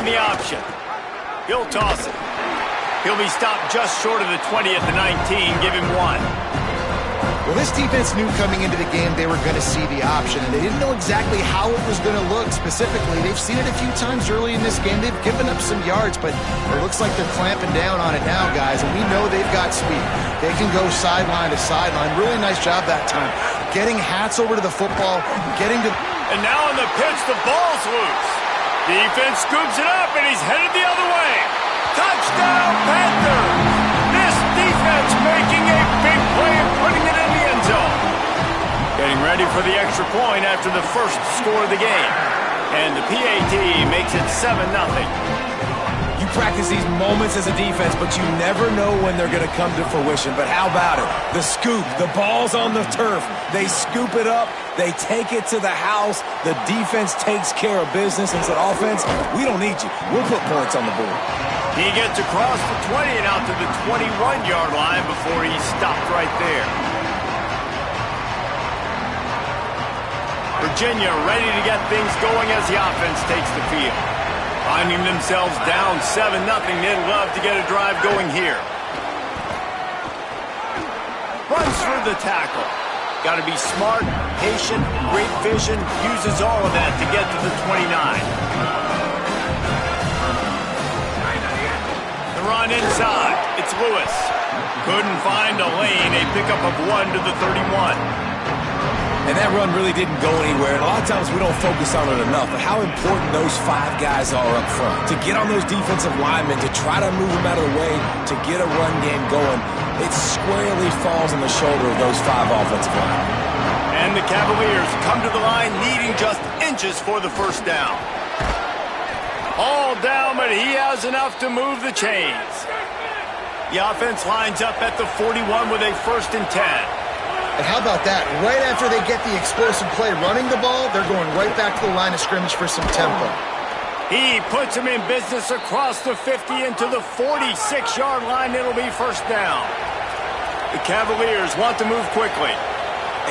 run the option. He'll toss it. He'll be stopped just short of the 20 at the 19. Give him 1. Well, this defense knew coming into the game they were going to see the option, and they didn't know exactly how it was going to look specifically. They've seen it a few times early in this game. They've given up some yards, but it looks like they're clamping down on it now, guys, and we know they've got speed. They can go sideline to sideline. Really nice job that time. Getting Hats over to the football, getting to... And now on the pitch, the ball's loose. Defense scoops it up, and he's headed the other way. Touchdown, Panthers! This defense making a big play and putting it in the end zone. Getting ready for the extra point after the first score of the game. And the PAT makes it 7-0. You practice these moments as a defense, but you never know when they're going to come to fruition. But how about it? The scoop, the ball's on the turf. They scoop it up. They take it to the house. The defense takes care of business and said, offense, we don't need you. We'll put points on the board. He gets across the 20 and out to the 21-yard line before he's stopped right there. Virginia ready to get things going as the offense takes the field. Finding themselves down 7-0, they'd love to get a drive going here. Runs through the tackle. Got to be smart, patient, great vision, uses all of that to get to the 29. The run inside, it's Lewis. Couldn't find a lane, a pickup of 1 to the 31. And that run really didn't go anywhere. And a lot of times we don't focus on it enough, but how important those 5 guys are up front. To get on those defensive linemen, to try to move them out of the way, to get a run game going, it squarely falls on the shoulder of those 5 offensive linemen. And the Cavaliers come to the line needing just inches for the first down. All down, but he has enough to move the chains. The offense lines up at the 41 with a 1st and 10. And how about that? Right after they get the explosive play running the ball, they're going right back to the line of scrimmage for some tempo. He puts him in business across the 50 into the 46-yard line. It'll be 1st down. The Cavaliers want to move quickly.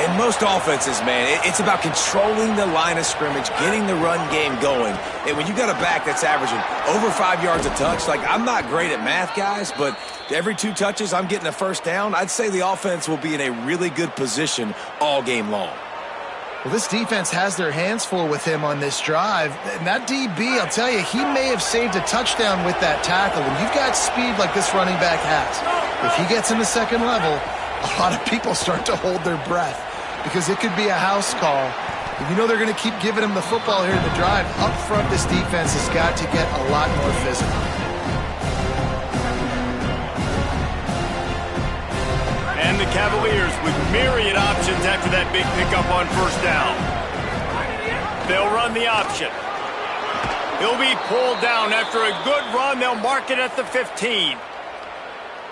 In most offenses, man, it's about controlling the line of scrimmage, getting the run game going. And when you got a back that's averaging over 5 yards a touch, like, I'm not great at math, guys, but every 2 touches I'm getting a 1st down, I'd say the offense will be in a really good position all game long. Well, this defense has their hands full with him on this drive. And that DB, I'll tell you, he may have saved a touchdown with that tackle. When you've got speed like this running back has, if he gets in the second level, a lot of people start to hold their breath because it could be a house call. And you know they're going to keep giving him the football here in the drive. Up front, this defense has got to get a lot more physical. And the Cavaliers with myriad options after that big pickup on 1st down. They'll run the option. He'll be pulled down after a good run. They'll mark it at the 15.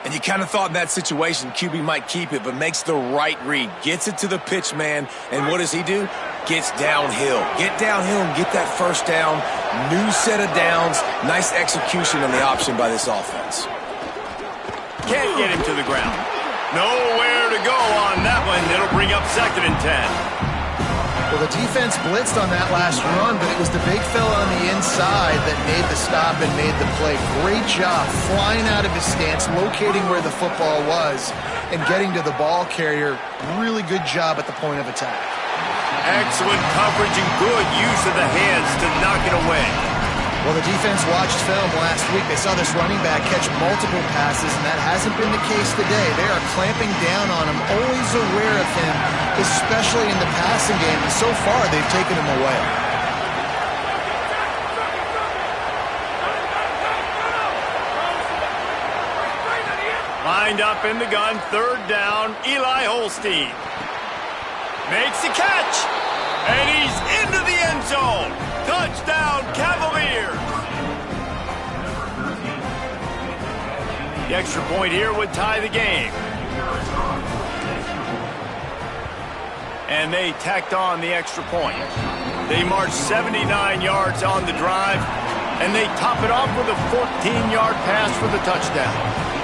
And you kind of thought in that situation QB might keep it, but makes the right read. Gets it to the pitch man, and what does he do? Gets downhill. Get downhill and get that 1st down. New set of downs. Nice execution on the option by this offense. Can't get him to the ground. Nowhere to go on that one. It'll bring up 2nd and 10. Well, the defense blitzed on that last run, but it was the big fella on the inside that made the stop and made the play. Great job flying out of his stance, locating where the football was, and getting to the ball carrier. Really good job at the point of attack. Excellent coverage and good use of the hands to knock it away. Well, the defense watched film last week. They saw this running back catch multiple passes, and that hasn't been the case today. They are clamping down on him, always aware of him, especially in the passing game. And so far, they've taken him away. Lined up in the gun, 3rd down, Eli Holstein. Makes the catch, and he's into the end zone. Touchdown, Cavaliers! The extra point here would tie the game. And they tacked on the extra point. They marched 79 yards on the drive, and they top it off with a 14-yard pass for the touchdown.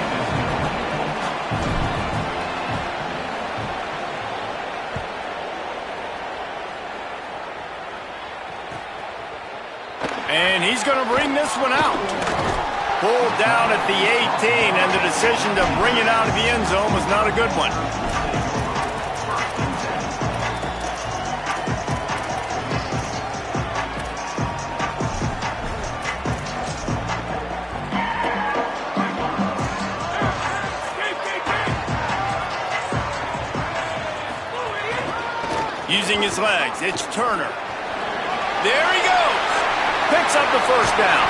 And he's going to bring this one out. Pulled down at the 18, and the decision to bring it out of the end zone was not a good one. Using his legs, it's Turner. There he goes. Picks up the first down.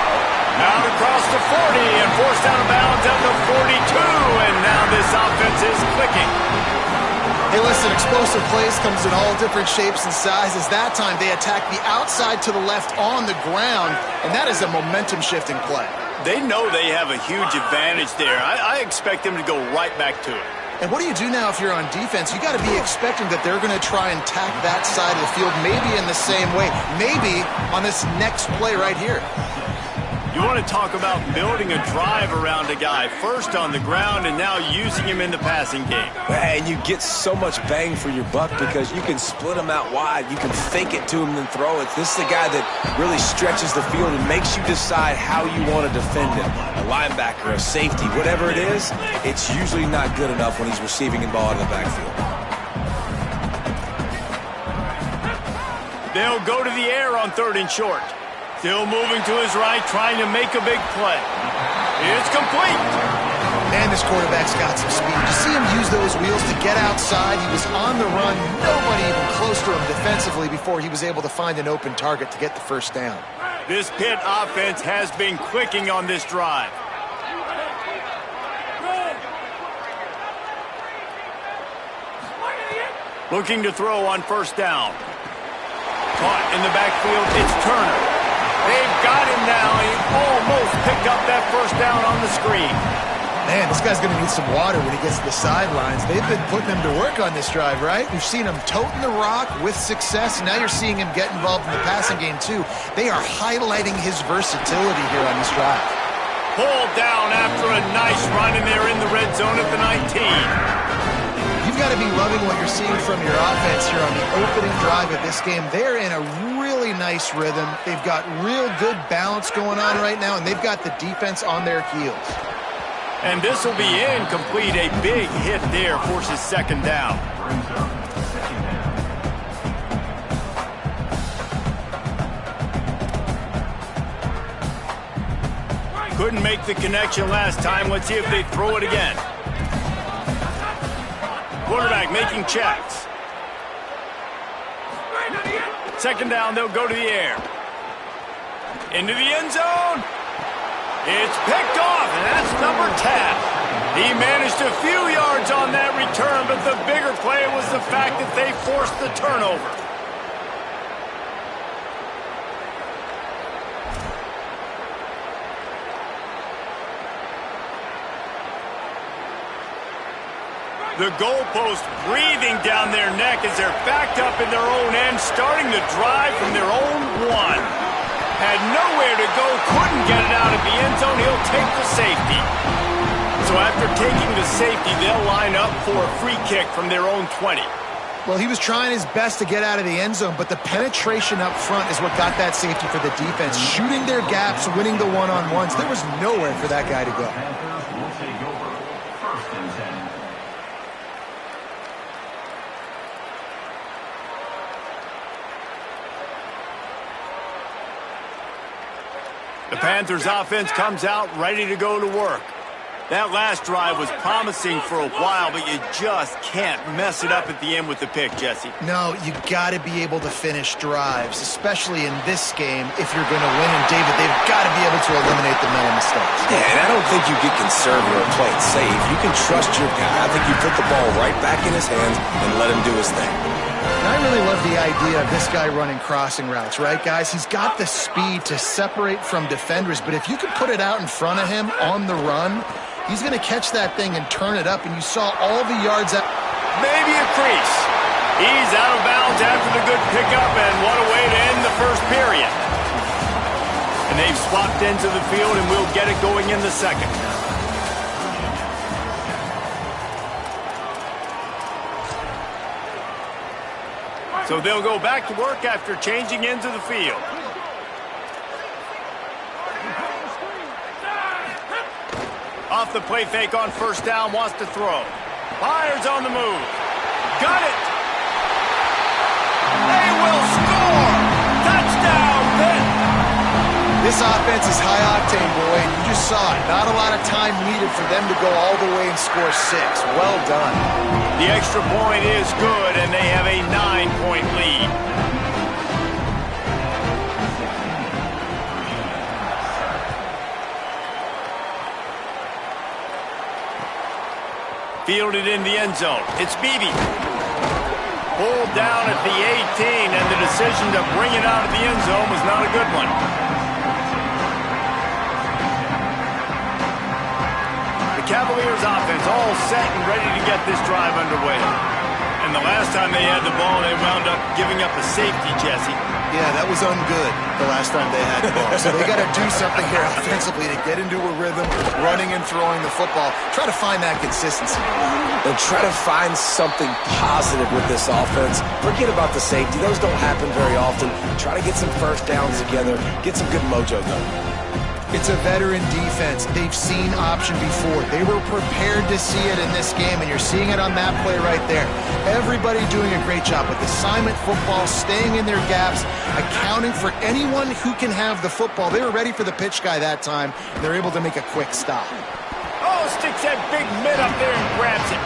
Out across the 40 and forced out of bounds at the 42. And now this offense is clicking. Hey, listen, explosive plays comes in all different shapes and sizes. That time they attack the outside to the left on the ground, and that is a momentum-shifting play. They know they have a huge advantage there. I expect them to go right back to it. And what do you do now if you're on defense? You got to be expecting that they're going to try and tack that side of the field, maybe in the same way, maybe on this next play right here. You want to talk about building a drive around a guy, first on the ground and now using him in the passing game. And you get so much bang for your buck because you can split him out wide. You can fake it to him and throw it. This is the guy that really stretches the field and makes you decide how you want to defend him. A linebacker, a safety, whatever it is, it's usually not good enough when he's receiving the ball in the backfield. They'll go to the air on 3rd and short. Still moving to his right, trying to make a big play. It's complete. Man, this quarterback's got some speed. You see him use those wheels to get outside. He was on the run. Nobody even close to him defensively before he was able to find an open target to get the first down. This Pitt offense has been clicking on this drive. Looking to throw on 1st down. Caught in the backfield, it's Turner. They've got him now. He almost picked up that 1st down on the screen. Man, this guy's going to need some water when he gets to the sidelines. They've been putting him to work on this drive, right? We've seen him toting the rock with success, and now you're seeing him get involved in the passing game, too. They are highlighting his versatility here on this drive. Pulled down after a nice run, and they're in the red zone at the 19. You've got to be loving what you're seeing from your offense here on the opening drive of this game. They're in a really nice rhythm. They've got real good balance going on right now, and they've got the defense on their heels. And this will be incomplete. A big hit there forces 2nd down. Couldn't make the connection last time. Let's see if they throw it again. Quarterback making checks. 2nd down, they'll go to the air. Into the end zone. It's picked off, and that's number 10. He managed a few yards on that return, but the bigger play was the fact that they forced the turnover. The goalpost breathing down their neck as they're backed up in their own end, starting the drive from their own 1. Had nowhere to go, couldn't get it out of the end zone. He'll take the safety. So after taking the safety, they'll line up for a free kick from their own 20. Well, he was trying his best to get out of the end zone, but the penetration up front is what got that safety for the defense. Shooting their gaps, winning the one-on-ones. There was nowhere for that guy to go. The Panthers offense comes out ready to go to work. That last drive was promising for a while, but you just can't mess it up at the end with the pick, Jesse. No, you got to be able to finish drives, especially in this game if you're going to win. And, David, they've got to be able to eliminate the mental mistakes. Yeah, and I don't think you get conservative or play it safe. You can trust your guy. I think you put the ball right back in his hands and let him do his thing. And I really love the idea of this guy running crossing routes, right, guys? He's got the speed to separate from defenders, but if you can put it out in front of him on the run, he's going to catch that thing and turn it up, and you saw all the yards out. Maybe a crease. He's out of bounds after the good pickup, and what a way to end the first period. And they've swapped into the field, and we'll get it going in the second. So they'll go back to work after changing into the field. Off the play fake on first down, wants to throw. Fires on the move. Got it. They will score. Touchdown, Pitt. This offense is high octane, boy, and you just saw it. Not a lot of time needed for them to go all the way and score 6. Well done. The extra point is good, and they have a 9-point lead. Fielded in the end zone. It's Beebe. Pulled down at the 18, and the decision to bring it out of the end zone was not a good one. The Cavaliers offense all set and ready to get this drive underway. And the last time they had the ball, they wound up giving up a safety, Jesse. Yeah, that was ungood the last time they had the ball. So they got to do something here offensively to get into a rhythm, running and throwing the football. Try to find that consistency. And try to find something positive with this offense. Forget about the safety. Those don't happen very often. Try to get some first downs together. Get some good mojo going. It's a veteran defense. They've seen option before. They were prepared to see it in this game, and you're seeing it on that play right there. Everybody doing a great job with assignment football, staying in their gaps, accounting for anyone who can have the football. They were ready for the pitch guy that time, and they're able to make a quick stop. Oh, sticks that big mid up there and grabs it.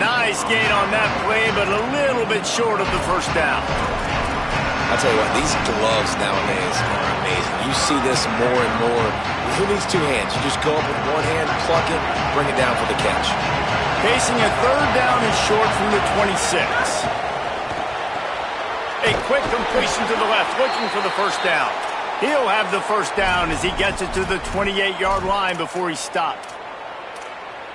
Nice gain on that play, but a little bit short of the first down. I'll tell you what, these gloves nowadays are amazing. You see this more and more. Who needs 2 hands? You just go up with one hand, pluck it, bring it down for the catch. Facing a third down and short from the 26. A quick completion to the left, looking for the first down. He'll have the first down as he gets it to the 28-yard line before he stopped.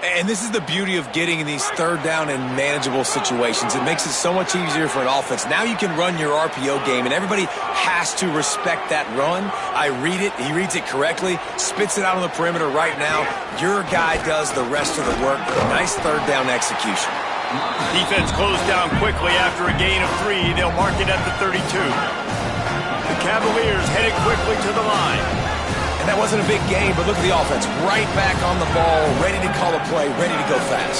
And this is the beauty of getting in these third down and manageable situations. It makes it so much easier for an offense. Now you can run your RPO game, and everybody has to respect that run. I read it. He reads it correctly, spits it out on the perimeter right now. Your guy does the rest of the work. Nice third down execution. Defense closed down quickly after a gain of 3. They'll mark it at the 32. The Cavaliers headed quickly to the line. And that wasn't a big game, but look at the offense. Right back on the ball, ready to call a play, ready to go fast.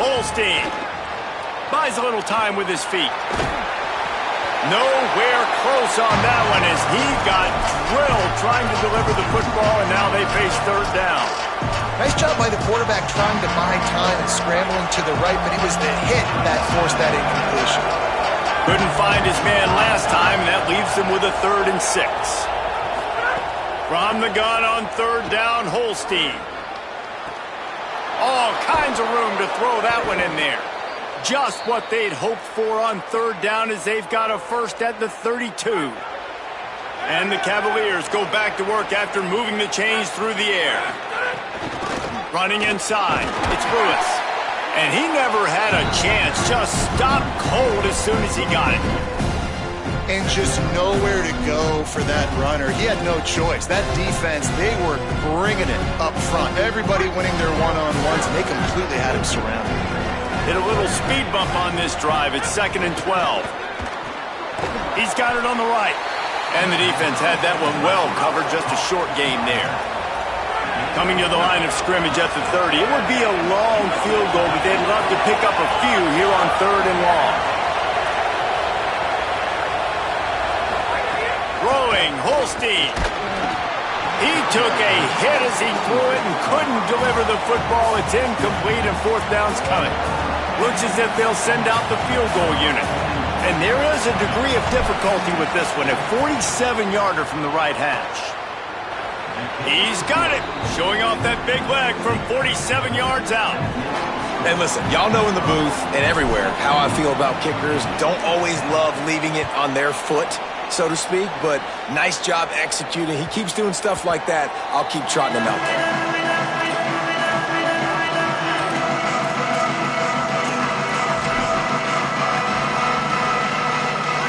Holstein buys a little time with his feet. Nowhere close on that one as he got drilled trying to deliver the football, and now they face third down. Nice job by the quarterback trying to buy time and scrambling to the right, but it was the hit that forced that incompletion. Couldn't find his man last time, and that leaves him with a 3rd and 6. From the gun on third down, Holstein. All kinds of room to throw that one in there. Just what they'd hoped for on third down as they've got a first at the 32. And the Cavaliers go back to work after moving the chains through the air. Running inside, it's Lewis. And he never had a chance, just stopped cold as soon as he got it. And just nowhere to go for that runner. He had no choice. That defense, they were bringing it up front. Everybody winning their one-on-ones, and they completely had him surrounded. Hit a little speed bump on this drive. It's 2nd and 12. He's got it on the right. And the defense had that one well covered, just a short game there. Coming to the line of scrimmage at the 30. It would be a long field goal, but they'd love to pick up a few here on 3rd and long. Throwing, Holstein. He took a hit as he threw it and couldn't deliver the football. It's incomplete and 4th down's coming. Looks as if they'll send out the field goal unit. And there is a degree of difficulty with this one. A 47-yarder from the right hash. He's got it. Showing off that big leg from 47 yards out. And listen, y'all know in the booth and everywhere how I feel about kickers. Don't always love leaving it on their foot, so to speak, but nice job executing. He keeps doing stuff like that. I'll keep trotting him out there.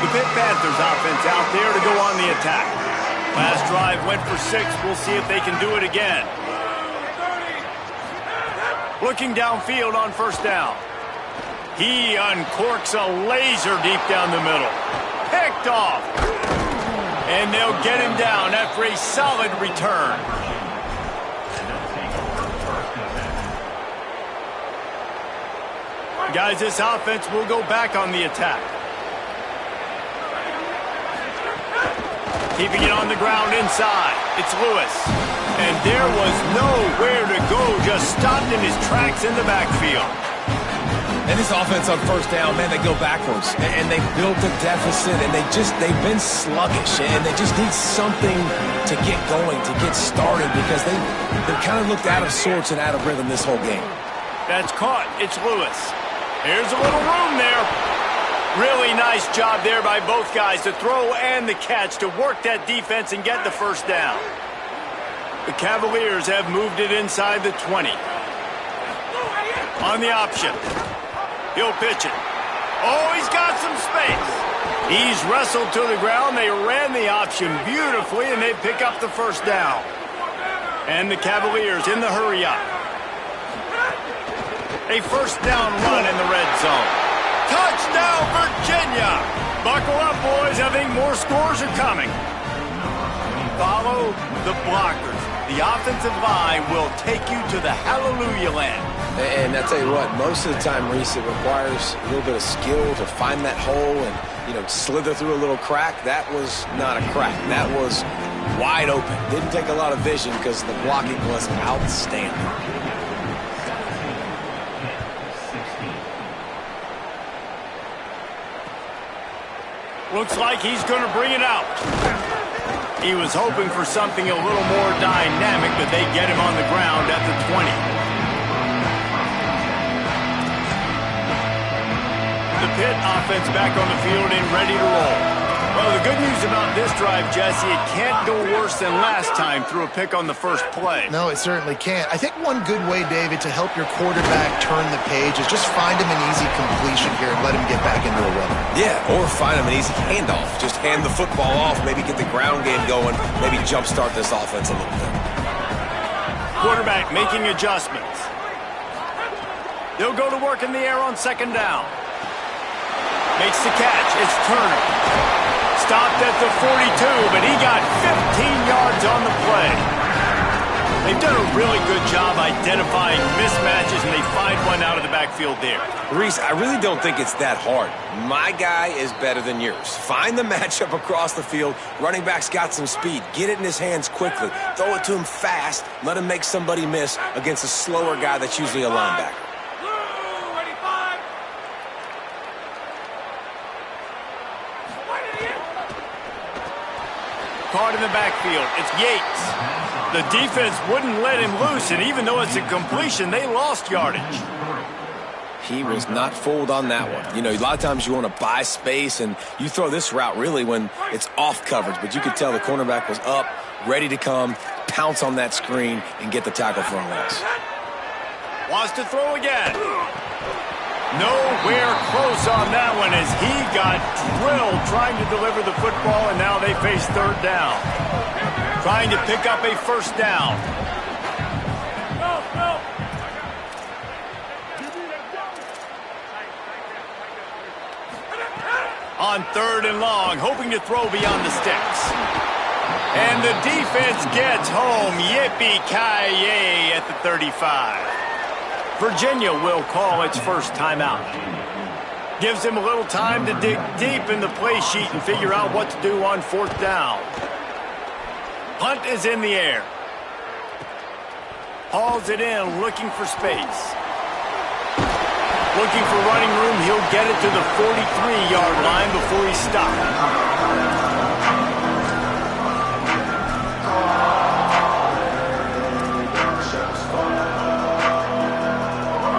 The Pitt Panthers offense out there to go on the attack. Last drive went for 6. We'll see if they can do it again. Looking downfield on first down. He uncorks a laser deep down the middle. Picked off. And they'll get him down after a solid return. Guys, this offense will go back on the attack. Keeping it on the ground inside. It's Lewis. And there was nowhere to go, just stopped in his tracks in the backfield. And this offense on first down, man, they go backwards. And they built a deficit, and they've been sluggish. And they just need something to get going, to get started, because they've kind of looked out of sorts and out of rhythm this whole game. That's caught. It's Lewis. Here's a little room there. Really nice job there by both guys to throw and the catch to work that defense and get the first down. The Cavaliers have moved it inside the 20. On the option. He'll pitch it. Oh, he's got some space. He's wrestled to the ground. They ran the option beautifully, and they pick up the first down. And the Cavaliers in the hurry-up. A first down run in the red zone. Touchdown, Virginia! Buckle up, boys. I think more scores are coming. Follow the blockers. The offensive line will take you to the hallelujah land. And I tell you what, most of the time, Reese, it requires a little bit of skill to find that hole and, slither through a little crack. That was not a crack. That was wide open. Didn't take a lot of vision because the blocking was outstanding. Looks like he's going to bring it out. He was hoping for something a little more dynamic, but they get him on the ground at the 20. The Pitt offense back on the field and ready to roll. Well, the good news about this drive, Jesse, it can't go worse than last time through a pick on the first play. No, it certainly can't. I think one good way, David, to help your quarterback turn the page is just find him an easy completion here and let him get back into a rhythm. Yeah, or find him an easy handoff. Just hand the football off, maybe get the ground game going, maybe jumpstart this offense a little bit. Quarterback making adjustments. They'll go to work in the air on second down. Makes the catch. It's Turner. Stopped at the 42, but he got 15 yards on the play. They've done a really good job identifying mismatches, and they find one out of the backfield there. Reese, I really don't think it's that hard. My guy is better than yours. Find the matchup across the field. Running back's got some speed. Get it in his hands quickly. Throw it to him fast. Let him make somebody miss against a slower guy that's usually a linebacker. Caught in the backfield. It's Yates. The defense wouldn't let him loose, and even though it's a completion, they lost yardage. He was not fooled on that one. A lot of times you want to buy space, and you throw this route really when it's off coverage, but you could tell the cornerback was up, ready to come, pounce on that screen, and get the tackle for a loss. Wants to throw again. Nowhere close on that one as he got drilled trying to deliver the football, and now they face third down. Trying to pick up a first down. On third and long, hoping to throw beyond the sticks. And the defense gets home. Yippee-ki-yay at the 35. Virginia will call its first timeout. Gives him a little time to dig deep in the play sheet and figure out what to do on fourth down. Punt is in the air. Hauls it in, looking for space. Looking for running room. He'll get it to the 43-yard line before he stops.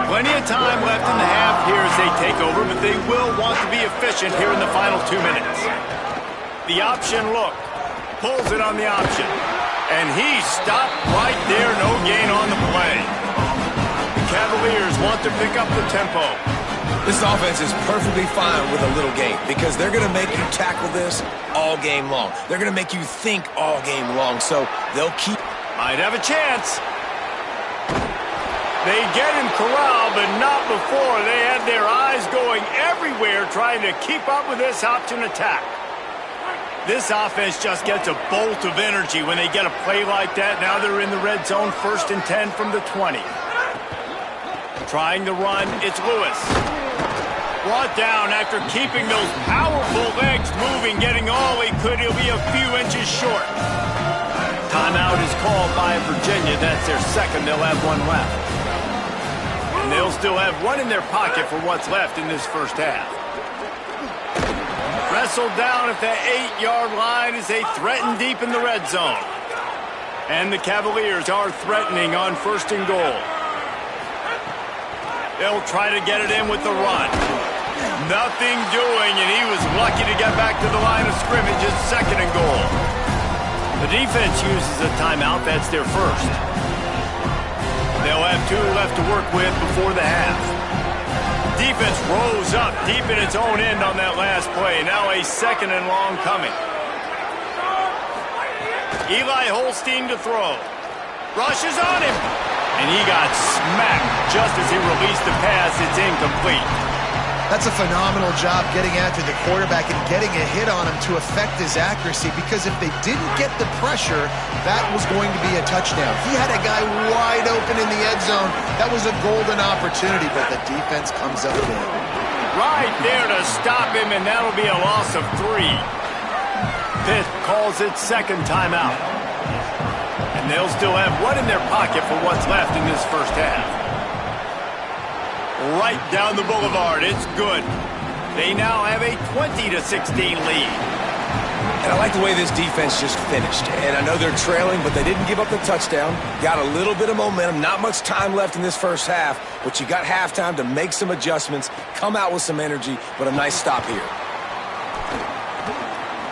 Plenty of time left in the half here as they take over, but they will want to be efficient here in the final 2 minutes. The option look. Pulls it on the option. And he stopped right there. No gain on the play. The Cavaliers want to pick up the tempo. This offense is perfectly fine with a little game because they're going to make you tackle this all game long. They're going to make you think all game long, so they'll keep... Might have a chance. They get him corralled, but not before. They had their eyes going everywhere trying to keep up with this option attack. This offense just gets a bolt of energy when they get a play like that. Now they're in the red zone, 1st and 10 from the 20. Trying to run, it's Lewis. Brought down after keeping those powerful legs moving, getting all he could. He'll be a few inches short. Timeout is called by Virginia. That's their second. They'll have one left. And they'll still have one in their pocket for what's left in this first half. Wrestled down at the 8-yard line as they threaten deep in the red zone. And the Cavaliers are threatening on 1st and goal. They'll try to get it in with the run. Nothing doing, and he was lucky to get back to the line of scrimmage at 2nd and goal. The defense uses a timeout. That's their first. They'll have 2 left to work with before the half. Defense rose up deep in its own end on that last play. Now a 2nd and long coming. Eli Holstein to throw. Rushes on him. And he got smacked just as he released the pass. It's incomplete. That's a phenomenal job getting after the quarterback and getting a hit on him to affect his accuracy, because if they didn't get the pressure, that was going to be a touchdown. He had a guy wide open in the end zone. That was a golden opportunity, but the defense comes up big. Right there to stop him, and that'll be a loss of 3. Pitt calls it 2nd timeout. And they'll still have one in their pocket for what's left in this first half. Right down the boulevard. It's good. They now have a 20-16 lead. And I like the way this defense just finished. And I know they're trailing, but they didn't give up the touchdown. Got a little bit of momentum. Not much time left in this first half, but you got halftime to make some adjustments, come out with some energy, but a nice stop here.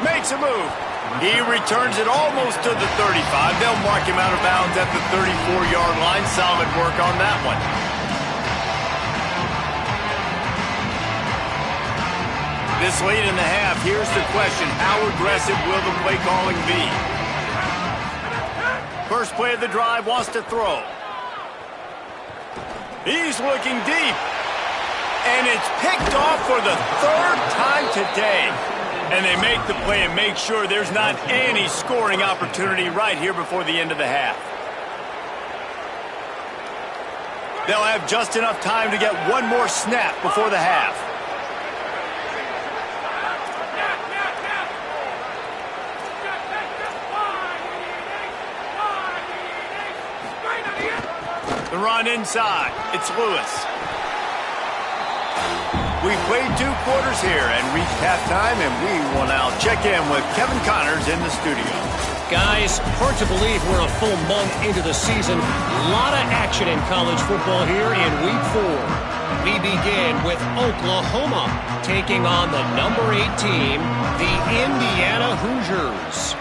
Makes a move. He returns it almost to the 35. They'll mark him out of bounds at the 34-yard line. Solid work on that one. This late in the half, here's the question. How aggressive will the play calling be? First play of the drive, wants to throw. He's looking deep. And it's picked off for the 3rd time today. And they make the play and make sure there's not any scoring opportunity right here before the end of the half. They'll have just enough time to get one more snap before the half. The run inside. It's Lewis. We've played 2 quarters here and reached halftime, and we will now check in with Kevin Connors in the studio. Guys, hard to believe we're a full month into the season. A lot of action in college football here in Week 4. We begin with Oklahoma taking on the number 8 team, the Indiana Hoosiers.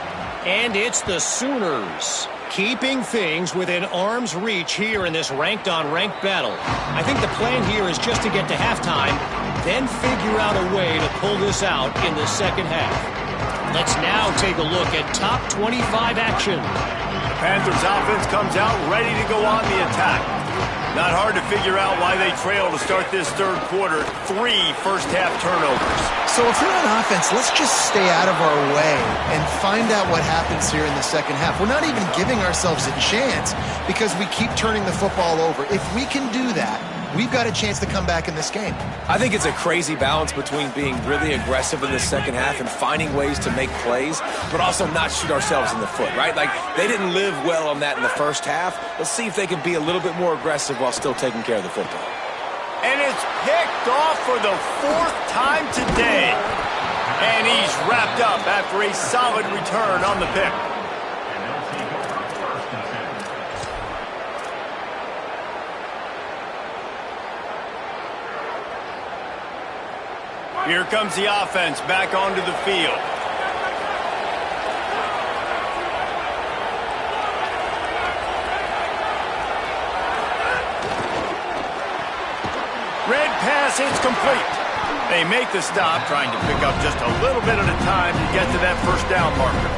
And it's the Sooners, keeping things within arm's reach here in this ranked-on-ranked battle. I think the plan here is just to get to halftime, then figure out a way to pull this out in the second half. Let's now take a look at top 25 action. The Panthers offense comes out ready to go on the attack. Not hard to figure out why they trail to start this 3rd quarter. 3 first-half turnovers. So if we're on offense, let's just stay out of our way and find out what happens here in the second half. We're not even giving ourselves a chance because we keep turning the football over. If we can do that, we've got a chance to come back in this game. I think it's a crazy balance between being really aggressive in the second half and finding ways to make plays, but also not shoot ourselves in the foot, right? Like, they didn't live well on that in the first half. Let's see if they can be a little bit more aggressive while still taking care of the football. And it's picked off for the 4th time today. And he's wrapped up after a solid return on the pick. Here comes the offense back onto the field. Red pass, it's complete. They make the stop, trying to pick up just a little bit at a time to get to that first down marker.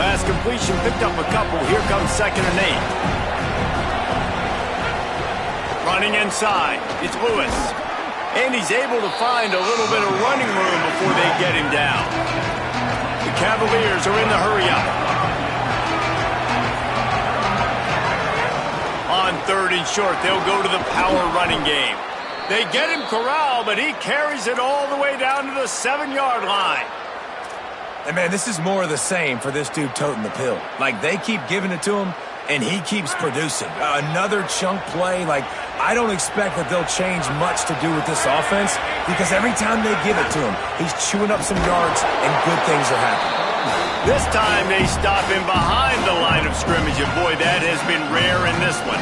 Last completion picked up a couple. Here comes 2nd and 8. Running inside, it's Lewis. And he's able to find a little bit of running room before they get him down. The Cavaliers are in the hurry-up. On 3rd and short, they'll go to the power running game. They get him corralled, but he carries it all the way down to the 7-yard line. And, man, this is more of the same for this dude toting the pill. Like, they keep giving it to him, and he keeps producing. Another chunk play. Like, I don't expect that they'll change much to do with this offense because every time they give it to him, he's chewing up some yards, and good things are happening. This time they stop him behind the line of scrimmage, and boy, that has been rare in this one.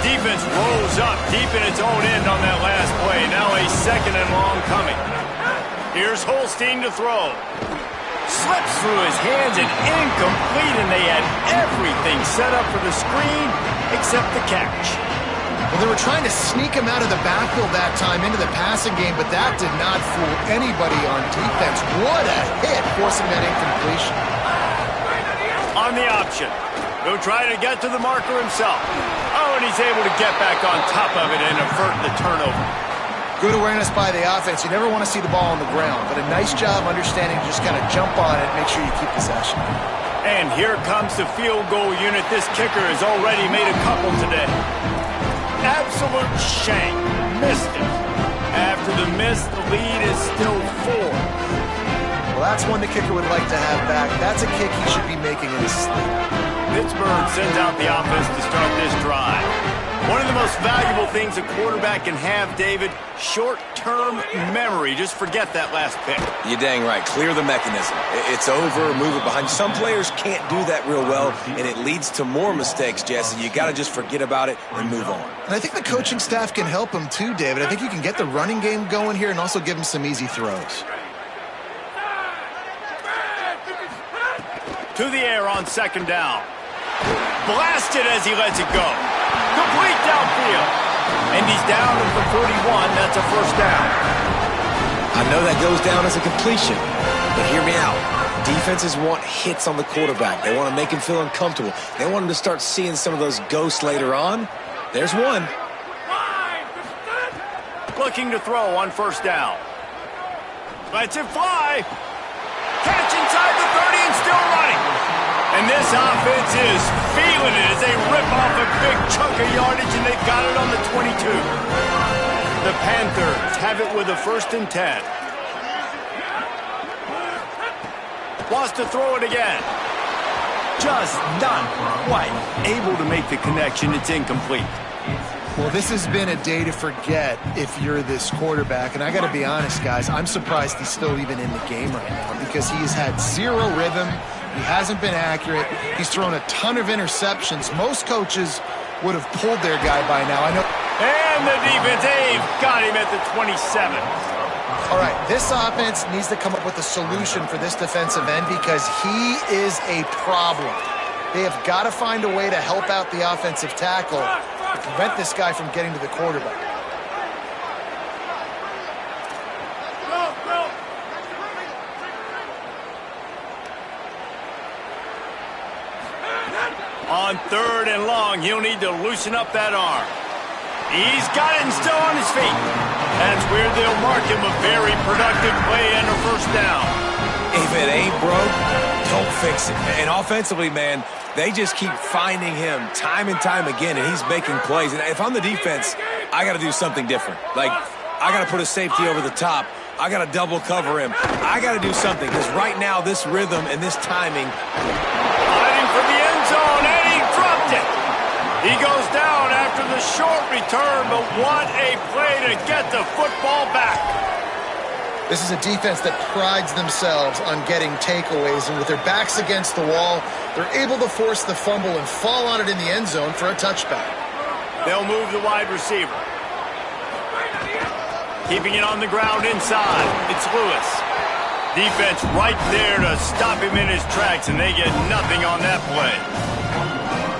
Defense rolls up deep in its own end on that last play. Now a 2nd and long coming. Here's Holstein to throw. Slips through his hands and incomplete, and they had everything set up for the screen except the catch. Well, they were trying to sneak him out of the backfield that time into the passing game, but that did not fool anybody on defense. What a hit, forcing that incompletion. On the option. He'll try to get to the marker himself. Oh, and he's able to get back on top of it and avert the turnover. Good awareness by the offense. You never want to see the ball on the ground, but a nice job understanding to just kind of jump on it, make sure you keep possession. And here comes the field goal unit. This kicker has already made a couple today. Absolute shank. Missed it. After the miss, the lead is still 4. Well, that's one the kicker would like to have back. That's a kick he should be making in his sleep. Pittsburgh sends out the offense to start this drive. One of the most valuable things a quarterback can have, David, short-term memory. Just forget that last pick. You're dang right. Clear the mechanism. It's over, move it behind you. Some players can't do that real well, and it leads to more mistakes, Jesse. You got to just forget about it and move on. And I think the coaching staff can help him too, David. I think you can get the running game going here and also give him some easy throws. To the air on 2nd down. Blasted as he lets it go. Complete downfield. And he's down at the 41. That's a 1st down. I know that goes down as a completion, but hear me out. Defenses want hits on the quarterback. They want to make him feel uncomfortable. They want him to start seeing some of those ghosts later on. There's one. Looking to throw on 1st down. Lets it fly. Catch inside the 30 and still running. And this offense is feeling it as they rip off a big chunk of yardage, and they've got it on the 22. The Panthers have it with a 1st and 10. Wants to throw it again. Just not quite able to make the connection. It's incomplete. Well, this has been a day to forget if you're this quarterback. And I got to be honest, guys, I'm surprised he's still even in the game right now because he has had zero rhythm. He hasn't been accurate. He's thrown a ton of interceptions. Most coaches would have pulled their guy by now. I know. And the defense, they've got him at the 27. All right, this offense needs to come up with a solution for this defensive end because he is a problem. They have got to find a way to help out the offensive tackle to prevent this guy from getting to the quarterback. On 3rd and long, he'll need to loosen up that arm. He's got it and still on his feet. That's where they'll mark him a very productive play and a 1st down. If it ain't broke, don't fix it. And offensively, man, they just keep finding him time and time again, and he's making plays. And if I'm the defense, I got to do something different. Like, I got to put a safety over the top. I got to double cover him. I got to do something because right now this rhythm and this timing. Fighting for the end zone, and he dropped it. He goes down after the short return, but what a play to get the football back. This is a defense that prides themselves on getting takeaways, and with their backs against the wall, they're able to force the fumble and fall on it in the end zone for a touchback. They'll move the wide receiver. Keeping it on the ground inside. It's Lewis. Defense right there to stop him in his tracks, and they get nothing on that play.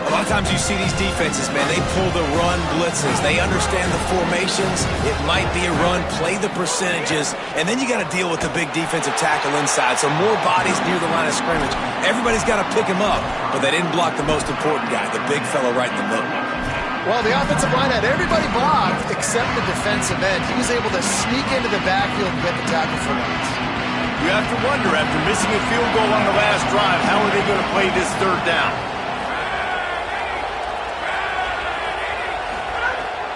A lot of times you see these defenses, man, they pull the run blitzes. They understand the formations. It might be a run, play the percentages, and then you got to deal with the big defensive tackle inside. So more bodies near the line of scrimmage. Everybody's got to pick him up, but they didn't block the most important guy, the big fella right in the middle. Well, the offensive line had everybody blocked except the defensive end. He was able to sneak into the backfield and get the tackle for once. You have to wonder, after missing a field goal on the last drive, how are they going to play this 3rd down?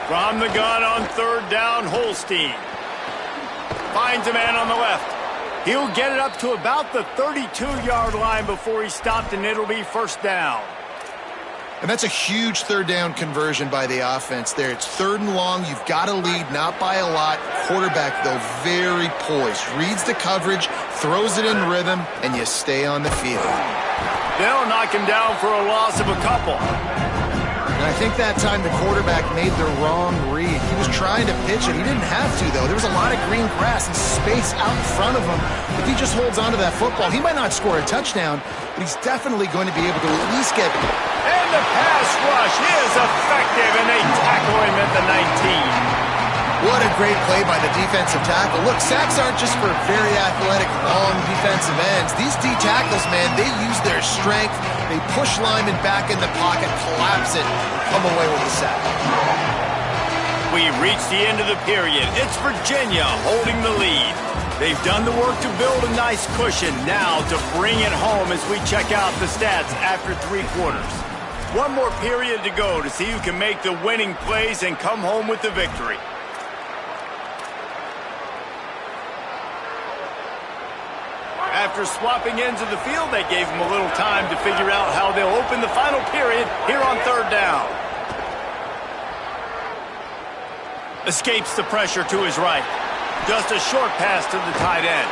From the gun on third down, Holstein finds a man on the left. He'll get it up to about the 32-yard line before he's stopped, and it'll be first down. And that's a huge third down conversion by the offense there. It's third and long. You've got to lead, not by a lot. Quarterback, though, very poised. Reads the coverage, throws it in rhythm, and you stay on the field. They'll knock him down for a loss of a couple. And I think that time the quarterback made the wrong read. He was trying to pitch it. He didn't have to, though. There was a lot of green grass and space out in front of him. If he just holds on to that football, he might not score a touchdown, but he's definitely going to be able to at least get... And the pass rush is effective, and they tackle him at the 19. What a great play by the defensive tackle. Look, sacks aren't just for very athletic, long defensive ends. These D tackles, man, they use their strength. They push linemen back in the pocket, collapse it, and come away with a sack. We reach the end of the period. It's Virginia holding the lead. They've done the work to build a nice cushion. Now to bring it home as we check out the stats after 3 quarters. One more period to go to see who can make the winning plays and come home with the victory. After swapping ends of the field, they gave him a little time to figure out how they'll open the final period here on third down. Escapes the pressure to his right. Just a short pass to the tight end.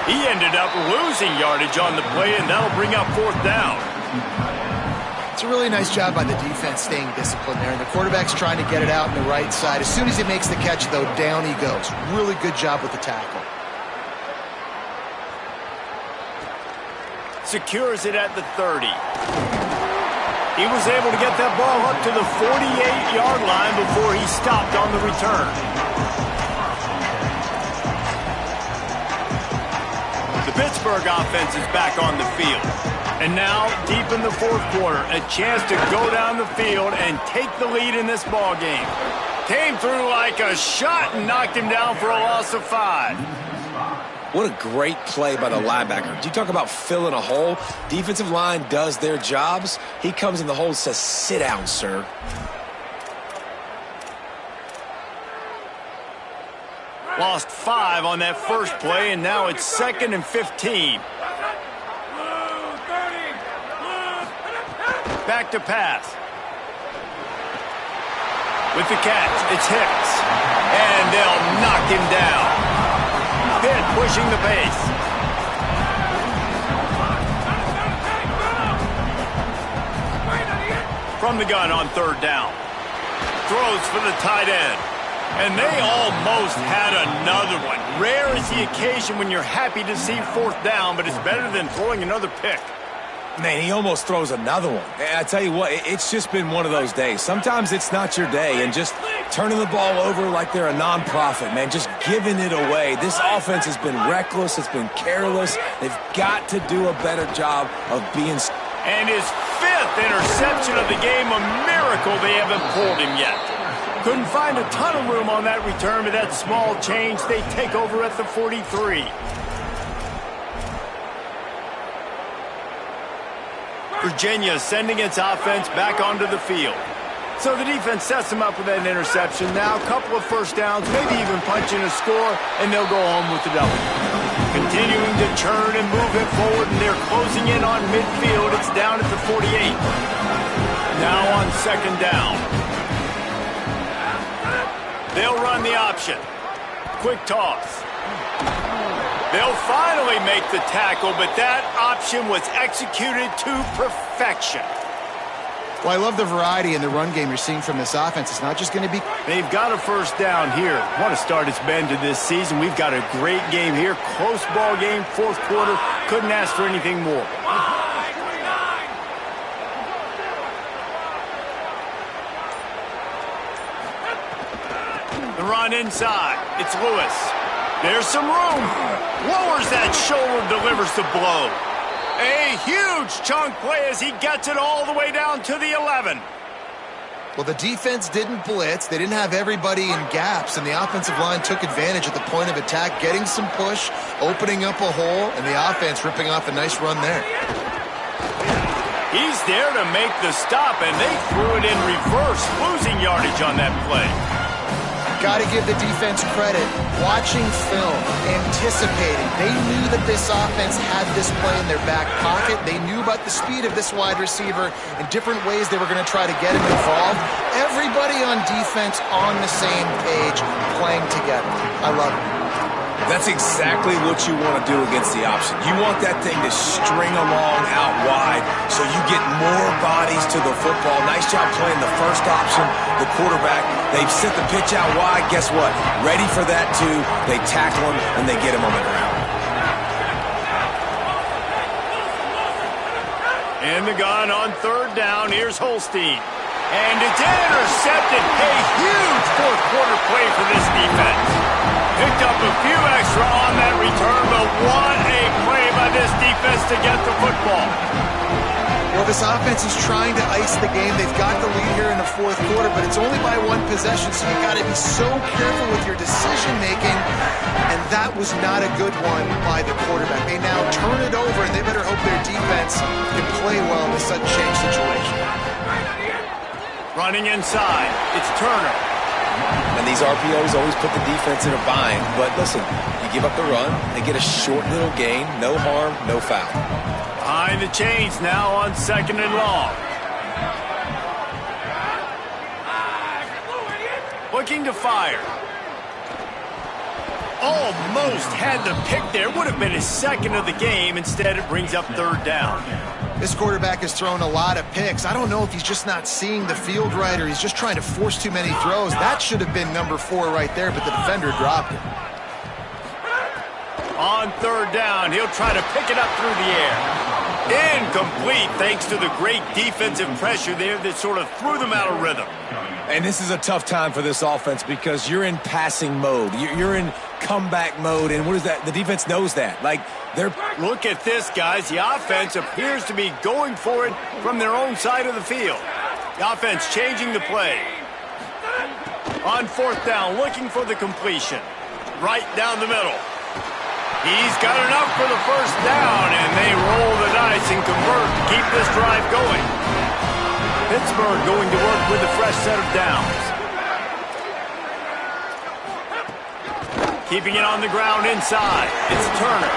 He ended up losing yardage on the play, and that'll bring up fourth down. It's a really nice job by the defense staying disciplined there. And the quarterback's trying to get it out on the right side. As soon as he makes the catch, though, down he goes. Really good job with the tackle. Secures it at the 30. He was able to get that ball up to the 48-yard line before he stopped on the return. The Pittsburgh offense is back on the field. And now, deep in the fourth quarter, a chance to go down the field and take the lead in this ball game. Came through like a shot and knocked him down for a loss of 5. What a great play by the linebacker. You talk about filling a hole. Defensive line does their jobs. He comes in the hole and says, sit down, sir. Lost 5 on that first play, and now it's 2nd and 15. Back to pass. With the catch, it's Hicks. And they'll knock him down. Pitt pushing the pace. From the gun on third down. Throws for the tight end. And they almost had another one. Rare is the occasion when you're happy to see fourth down, but it's better than throwing another pick. Man, he almost throws another one. And I tell you what, it's just been one of those days. Sometimes it's not your day, and just turning the ball over like they're a nonprofit, man, just giving it away. This offense has been reckless. It's been careless. They've got to do a better job of being... And his 5th interception of the game, a miracle they haven't pulled him yet. Couldn't find a ton of room on that return, but that small change, they take over at the 43. Virginia sending its offense back onto the field. So the defense sets them up with that interception. Now a couple of first downs, maybe even punching a score, and they'll go home with the double. Continuing to churn and move it forward, and they're closing in on midfield. It's down at the 48. Now on second down. They'll run the option. Quick toss. They'll finally make the tackle, but that option was executed to perfection. Well, I love the variety in the run game you're seeing from this offense. It's not just going to be... They've got a first down here. What a start it's been to this season. We've got a great game here. Close ball game, fourth quarter. Couldn't ask for anything more. The run inside. It's Lewis. There's some room. Lowers that shoulder, delivers the blow. A huge chunk play as he gets it all the way down to the 11. Well, the defense didn't blitz. They didn't have everybody in gaps, and the offensive line took advantage at the point of attack, getting some push, opening up a hole, and the offense ripping off a nice run there. He's there to make the stop, and they threw it in reverse, losing yardage on that play. Got to give the defense credit. Watching film, anticipating. They knew that this offense had this play in their back pocket. They knew about the speed of this wide receiver and different ways they were going to try to get him involved. Everybody on defense on the same page, playing together. I love it. That's exactly what you want to do against the option. You want that thing to string along out wide so you get more bodies to the football. Nice job playing the first option, the quarterback. They've sent the pitch out wide. Guess what? Ready for that too. They tackle him and they get him on the ground. In the gun on third down, here's Holstein. And it's intercepted. A huge fourth quarter play for this defense. Picked up a few extra on that return, but what a play by this defense to get the football. Well, this offense is trying to ice the game. They've got the lead here in the fourth quarter, but it's only by one possession, so you got to be so careful with your decision-making, and that was not a good one by the quarterback. They now turn it over, and they better hope their defense can play well in this sudden change situation. Running inside, it's Turner. And these RPOs always put the defense in a bind. But listen, you give up the run, they get a short little gain, no harm, no foul. Behind the chains now on second and long. Looking to fire. Almost had the pick there. Would have been his second of the game. Instead, it brings up third down. This quarterback has thrown a lot of picks. I don't know if he's just not seeing the field right or he's just trying to force too many throws. That should have been number 4 right there, but the defender dropped it. On third down, he'll try to pick it up through the air. Incomplete thanks to the great defensive pressure there that sort of threw them out of rhythm. And this is a tough time for this offense because you're in passing mode. You're in comeback mode, and what is that? The defense knows that. Look at this, guys. The offense appears to be going for it from their own side of the field. The offense changing the play. On fourth down, looking for the completion. Right down the middle. He's got enough for the first down, and they roll the dice and convert to keep this drive going. Pittsburgh going to work with a fresh set of downs. Keeping it on the ground inside. It's Turner.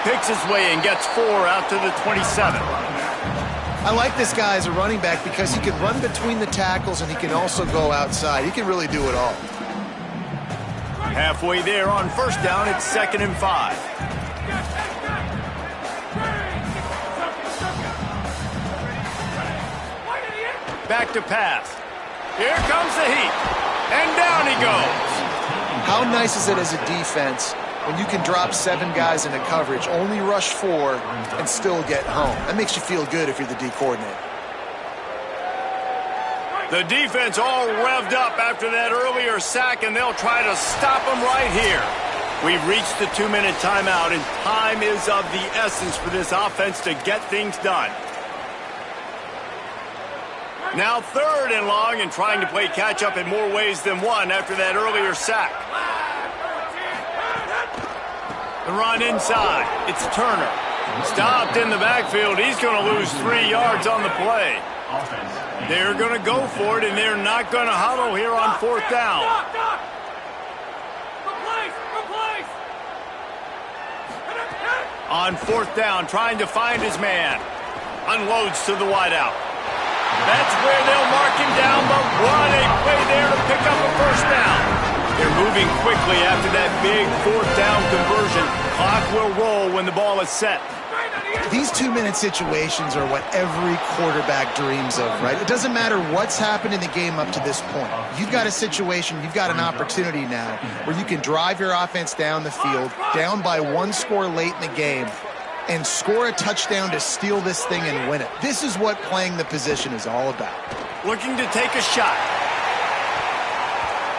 Picks his way and gets 4 out to the 27. I like this guy as a running back because he can run between the tackles and he can also go outside. He can really do it all. Halfway there on first down, it's 2nd and 5. Back to pass. Here comes the heat. And down he goes. How nice is it as a defense when you can drop 7 guys into coverage, only rush 4, and still get home? That makes you feel good if you're the D coordinator. The defense all revved up after that earlier sack, and they'll try to stop them right here. We've reached the 2-minute timeout, and time is of the essence for this offense to get things done. Now 3rd and long and trying to play catch-up in more ways than one after that earlier sack. The run inside. It's Turner. Stopped in the backfield. He's going to lose 3 yards on the play. They're going to go for it, and they're not going to huddle here on 4th down. On 4th down, trying to find his man. Unloads to the wideout. That's where they'll mark him down, but what a play there to pick up a first down. They're moving quickly after that big 4th down conversion. Clock will roll when the ball is set. These 2-minute situations are what every quarterback dreams of, right? It doesn't matter what's happened in the game up to this point. You've got a situation, you've got an opportunity now where you can drive your offense down the field, down by 1 score late in the game, and score a touchdown to steal this thing and win it. This is what playing the position is all about. Looking to take a shot.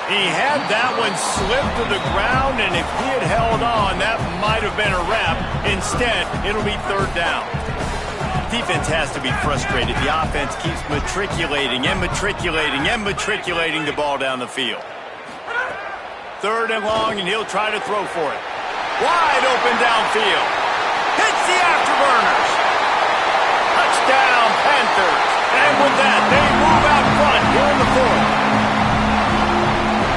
He had that one slip to the ground, and if he had held on, that might have been a wrap. Instead, it'll be 3rd down. Defense has to be frustrated. The offense keeps matriculating and matriculating and matriculating the ball down the field. 3rd and long, and he'll try to throw for it. Wide open downfield. Hits the afterburners. Touchdown, Panthers. And with that, they move out front here in the fourth.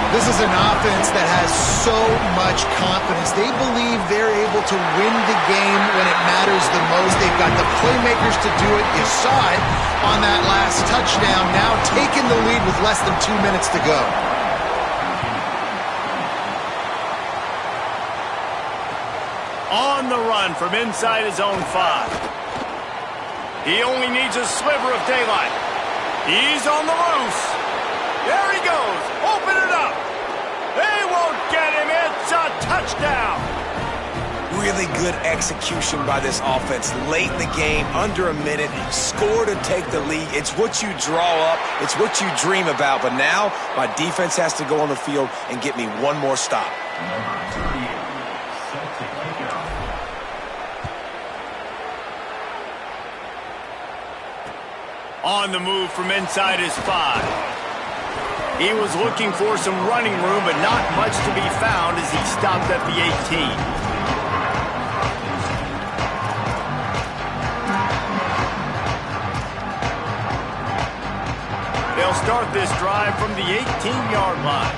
This is an offense that has so much confidence. They believe they're able to win the game when it matters the most. They've got the playmakers to do it. You saw it on that last touchdown, now taking the lead with less than 2 minutes to go. On the run from inside his own 5. He only needs a sliver of daylight. He's on the loose. There he goes. Open it up. They won't get him. It's a touchdown. Really good execution by this offense late in the game, under a minute, score to take the lead. It's what you draw up. It's what you dream about. But now my defense has to go on the field and get me one more stop. On the move from inside his 5. He was looking for some running room, but not much to be found as he stopped at the 18. They'll start this drive from the 18-yard line.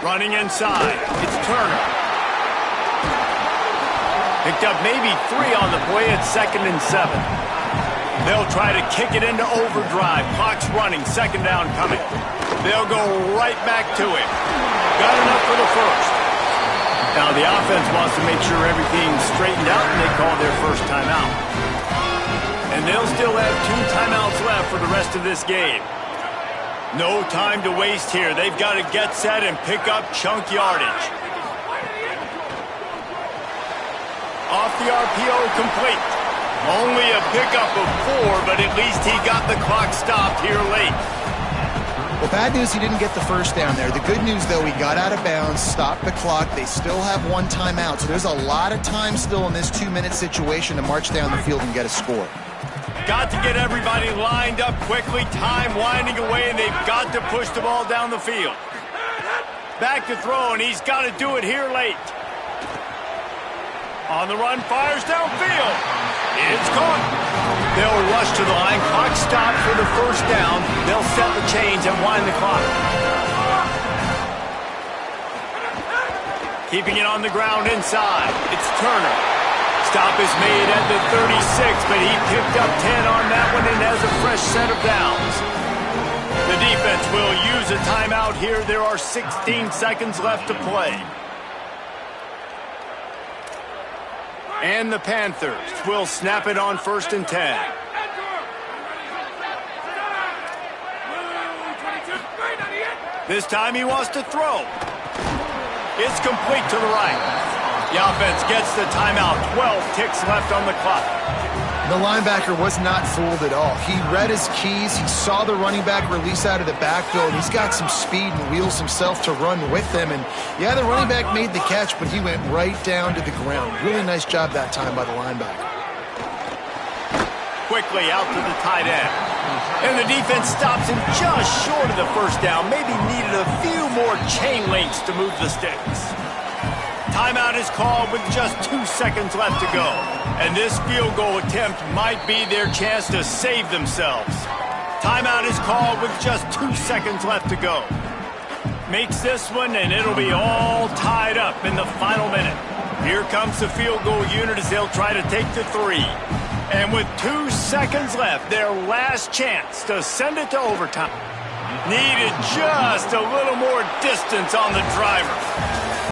Running inside, it's Turner. Picked up maybe 3 on the play at 2nd and 7. They'll try to kick it into overdrive. Clock's running, 2nd down coming. They'll go right back to it. Got enough for the first. Now the offense wants to make sure everything's straightened out, and they call their first timeout. And they'll still have 2 timeouts left for the rest of this game. No time to waste here. They've got to get set and pick up chunk yardage. Off the RPO, complete. Only a pickup of 4, but at least he got the clock stopped here late. Well, bad news, he didn't get the first down there. The good news, though, he got out of bounds, stopped the clock. They still have 1 timeout, so there's a lot of time still in this 2-minute situation to march down the field and get a score. Got to get everybody lined up quickly. Time winding away, and they've got to push the ball down the field. Back to throw, and he's got to do it here late. On the run, fires downfield. It's caught. They'll rush to the line. Clock stopped for the first down. They'll set the chains and wind the clock. Keeping it on the ground inside. It's Turner. Stop is made at the 36, but he picked up 10 on that one and has a fresh set of downs. The defense will use a timeout here. There are 16 seconds left to play. And the Panthers will snap it on 1st and 10. This time he wants to throw. It's complete to the right. The offense gets the timeout. 12 ticks left on the clock. The linebacker was not fooled at all. He read his keys. He saw the running back release out of the backfield. He's got some speed and wheels himself to run with them. And, yeah, the running back made the catch, but he went right down to the ground. Really nice job that time by the linebacker. Quickly out to the tight end. And the defense stops him just short of the first down. Maybe needed a few more chain links to move the sticks. Timeout is called with just 2 seconds left to go. And this field goal attempt might be their chance to save themselves. Timeout is called with just 2 seconds left to go. Makes this one, and it'll be all tied up in the final minute. Here comes the field goal unit as they'll try to take the 3. And with 2 seconds left, their last chance to send it to overtime. Needed just a little more distance on the driver.